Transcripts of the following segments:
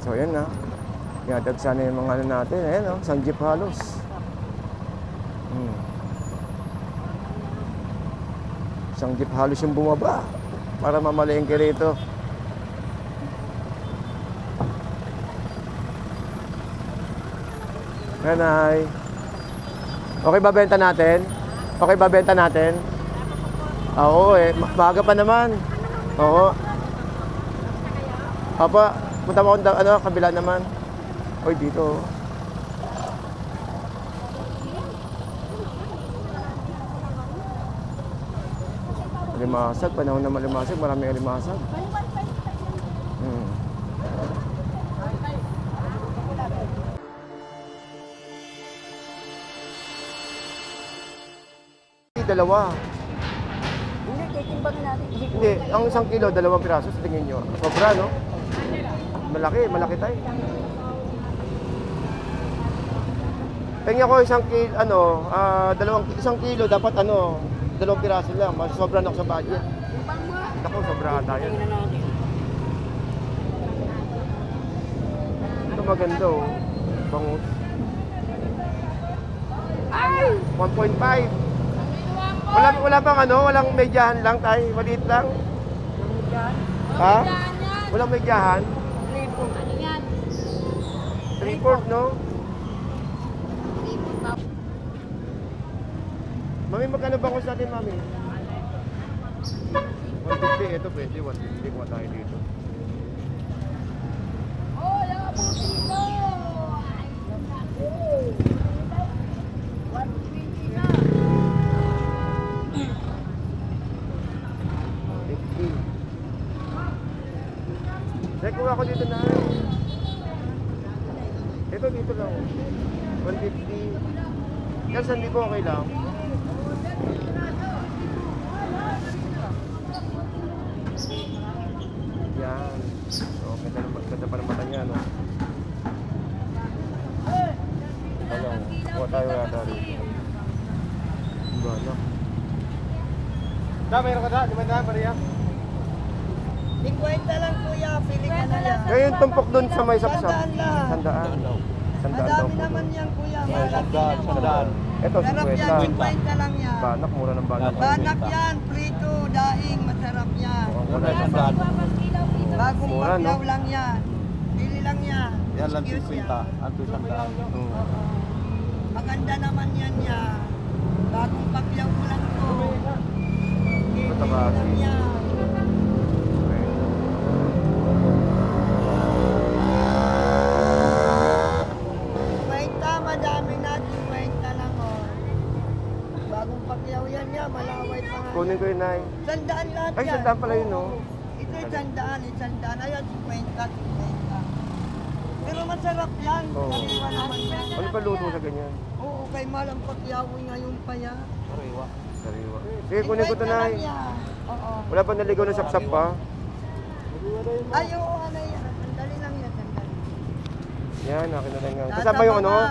So, ayan na. Yatag sana yung mga ano natin. Ayan o, isang jeep halos. Isang jeep halos yung bumaba para mamalengke rito. Nanay. Okay ba benta natin? Okay ba benta natin? Oo eh, maaga pa naman. Oo. Papa, punta mo akong ano, kabila naman. Oy, dito. Limasag, panahon na malimasag, maraming limasag. Dalawa. Hindi, titimbangin natin. Hindi, ang 1 kilo, 2 piraso sa tingin nyo. Sobra, no? Malaki tayo. Tingin ako 1 kilo, ano, 1 kilo, dapat ano, 2 piraso lang. Mas sobra na ako sa budget. Ako, sobra tayo. Ito maganda, oh. Bangus. Ay! 1.5. Wala bang ano? Walang medyahan lang tayo? Maliit lang? Ha? Walang medyahan? 3/4, no? Mami, magkano bangus natin, Mami? 150. Ito pwede, 150. Kuha tayo dito. Oh, yung abusino! 120 na. Dahil kuha ako dito na. Ito dito lang. 150. Kasi hindi ko okay lang. Yan. So, ganda pa ng mata niya, no? Ano? Kuha tayo yata rito. Gana. Mayroon ka da? 500, Maria? 50 lang kuya, pili ka na yan. Ngayon tumpok doon sa may sapsap. 100 lang. 100. 100 daw Madami po. naman yan kuya. Ito, Masarap yan, 50. 50 lang yan. Banak, mura ng banak. Banak yan, prito, daing, masarap yan. Mura ng banak. Bagong Mura, no? paklaw lang yan. Pili lang yan. Yan lang Excuse 50. yan. Ang 200. Maganda naman yan yan. Bagong paklaw mo lang to. Pili lang yan. Malaway pa nga. Kunin ko yun, Nay. 100 lahat Ay, yan. 100 pala yun, no? Ito 100. Ayan, 50. Pero masarap yan. Oo. Sariwa naman yan. Ano pa luto sa ganyan? Oo, kay Malang Pagyawi ngayon pa yan. Sariwa. Sariwa. Sige, kunin ko ito, 50 lang Nay. yan. Oo. Wala pa naligaw na sapsap pa. Ay, oo, ano yan. Sandali lang yan, sandali. Yan, akin na lang yan. Kasama yung ano?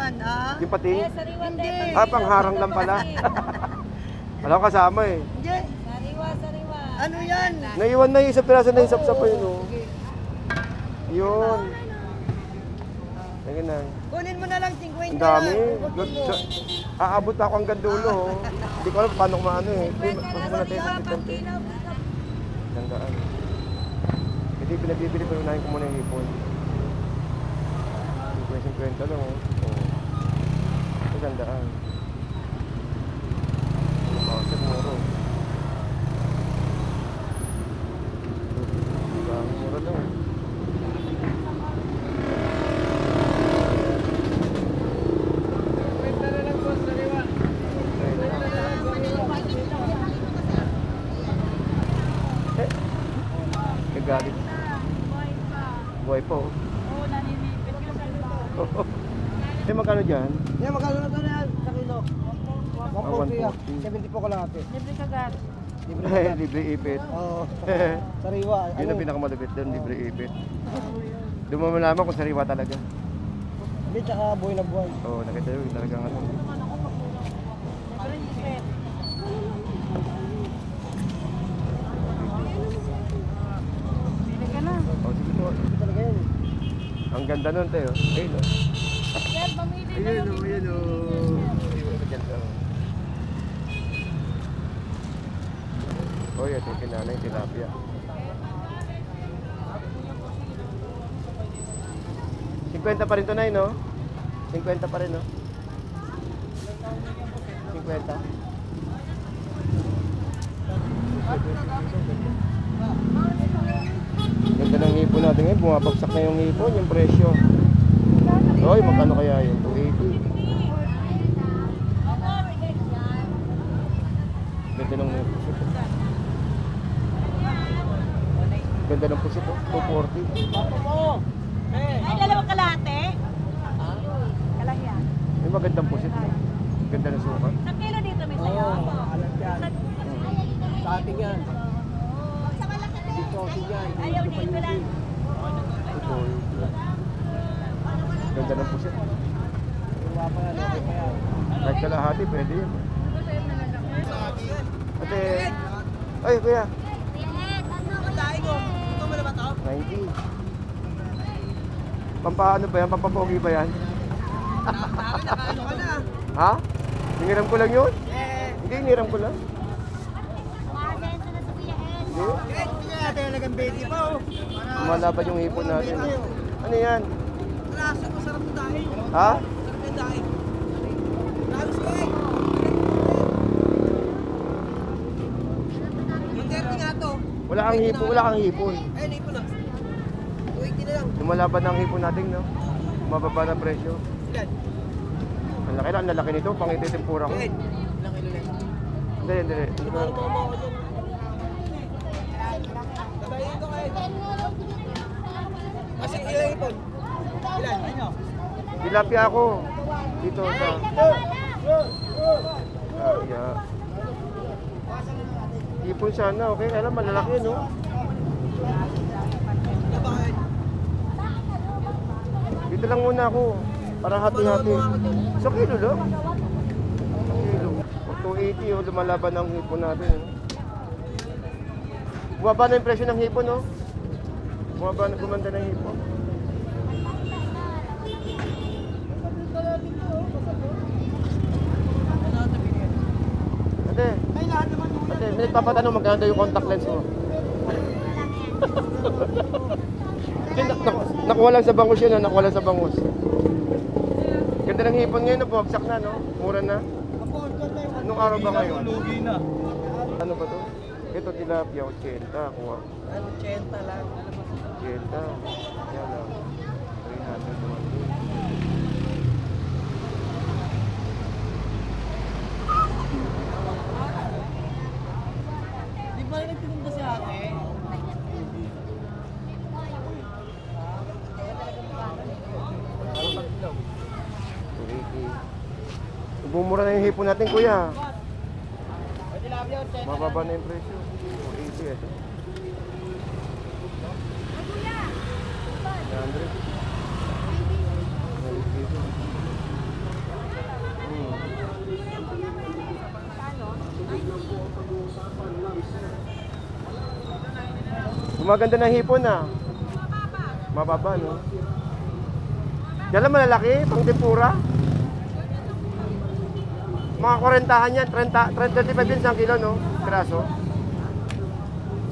Yung pating? Hindi. Pangharang lang pala. Wala ko kasama eh. Hindi. Sariwa. Ano yan? Naiwan na yung isang piraso na yung sapsap pa yun, oh. Yun. Sige na. Kunin mo na lang 50. Ang dami. Kunin mo. Aabot ako hanggang dulo, oh. Hindi ko alam paano kumaano eh. Mas mo natin sa 50. Tandaan. Hindi, pinabibili ko unahin ko muna yung hipon. 50 lang, oh. Ito, tandaan. Masag muro. Mura lang. Nagalit. Buhay po. Oo, naninipit yung salba. Eh, magkano dyan? Yan, magkano na ito na yan sa kilo? 140 yan. 70 po kalahati. Libre kagat. Libre ipit. Oo. Sariwa. Yun ang pinakamalupit doon, libre ipit. Doon mo malaman kung sariwa talaga. Hindi, tsaka buhay na buhay. Oo, nakita yun talagang ano. Libre ipit. Bili ka na. Oh, sige po. Ito talaga yun. Ang ganda nun, Teo. Ayun, oh. Sir, mamili na Ayun, lang. oh. Ayun, oh. Ayun, ang ganda, oh. Oh, ito yung kinanay, tilapia. 50 pa rin ito, Nay, no? 50 pa rin, no? 50. Ganda ng hipon natin ngayon. Bumabagsak na yung hipon, yung presyo. Oy, magkano kaya yun? 280. Ganda ng pusit. Ganda ng pusit, oh. 240. Ay, dalawang kalate? Kalahyan. May magandang pusit, no? Ganda ng sukat. Sa kilo dito may sayo. Sa ating yan. Dito yan. Ayaw dito lang. Ito, ganda ng pusit. Kahit kalahati, pwede yun. Ate, ay kuya. 90. Pampaano ba yan? Pampapogi ba yan? Ha? Hiniram ko lang yun? Hindi, hiniram ko lang. Hindi. Lumalaban yung hipon natin. Ano yan? Ha? Wala kang hipon, wala kang hipon. Lumalaban ng hipon natin, no? Mababa na presyo. Ang laki lang, ang lalaki nito, pang ititimpura ko. Hindi, hindi. Kasi ilang ipon? Ilan? Tilapia ako. Dito sa... Tilapia. Hipon sana, okay? Kaya lang malalaki, no? Dito lang muna ako. Para hati-hati. Sa kilo lang. Kilo. 280, oh, lumalaban ng hipon natin. Bumaba na yung presyo ng hipon, no? Bumaba na, gumanda na yung hipon. Ate, ate, may nagpapatanong magkano daw yung contact lens mo? Nakuha lang sa bangus yun, nakuha lang sa bangus. Ganda ng hipon ngayon, bumagsak na, no? Mura na. Anong araw ba ngayon? Lugi na. Ano ba to? Ito tilapia, 80. Kuha. 80 lang. 80. Yan lang. 300 naman. Di ba rin nagtitinda si ate? Bumura na yung hipon natin, kuya. Mababa na yung presyo. 280 ito. 100. Gumaganda ng hipon, ah. Mababa, no? Yan lang malalaki, pang tempura. Mga 40 yan, 35 din isang kilo, no? Piraso.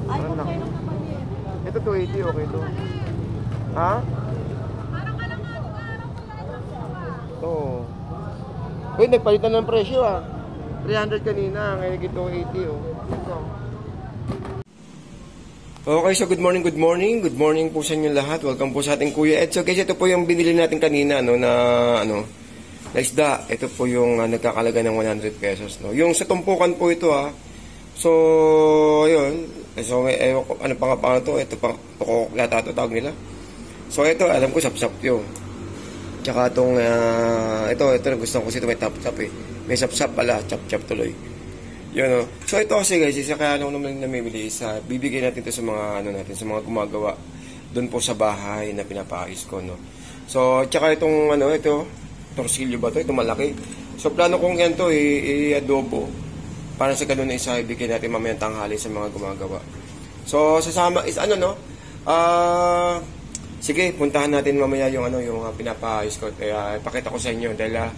Ay, Parang okay laki. lang naman yun. Ito 280, okay to. Ha? Oo. Uy, nagpalitan ng presyo, ah. 300 kanina, ngayon naging 280, oh. Ito. Okay, so good morning. Good morning po sa inyo lahat. Welcome po sa ating Kuya Ed. So guys, ito po yung binili natin kanina, no, na isda. Ito po yung nagkakalaga ng 100 pesos, no. Yung sa tumpukan po ito, ha. So, ayun. So, ano pa nga pa ito? Ito pa, pokok yata ito tawag nila. So, ito, alam ko, sap-sap yun. Tsaka itong, ito, gusto ko kasi ito may tap-tap eh. May sap-sap pala, chap-chap tuloy. Yun, no. So, ito kasi guys, isa kaya nung naman namimili sa bibigay natin ito sa mga, natin, sa mga gumagawa doon po sa bahay na pinapaayos ko, no. So, tsaka itong, ito, torsilyo ba ito? Ito malaki. So, plano kong yan to, i-adobo. Para sa ganun na isa, ibigay natin mamayang tanghali sa mga gumagawa. So, sasama is, sige, puntahan natin mamaya yung pinapaayos ko. Kaya ipakita ko sa inyo dahil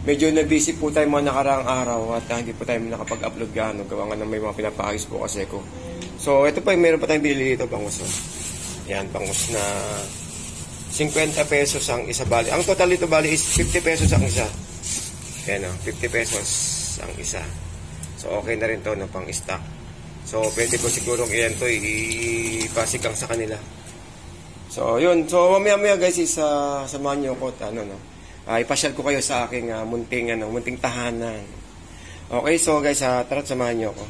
medyo na-busy po tayo mga nakaraang araw at hindi po tayo nakapag-upload gaano. Gawa nga ng may mga pinapaayos po kasi ko. So, ito pa, meron pa tayong binili dito, bangus. Yan, bangus na 50 pesos ang isa bali. Ang total dito bali is 50 pesos ang isa. Yan 50 pesos ang isa. So, okay na rin to no, pang stock. So, pwede po sigurong iyan to ipasigang sa kanila. So, yun. So, mamaya guys, samahan nyo ko ipasyal ko kayo sa aking munting tahanan. Okay, so guys, tara samahan nyo ako.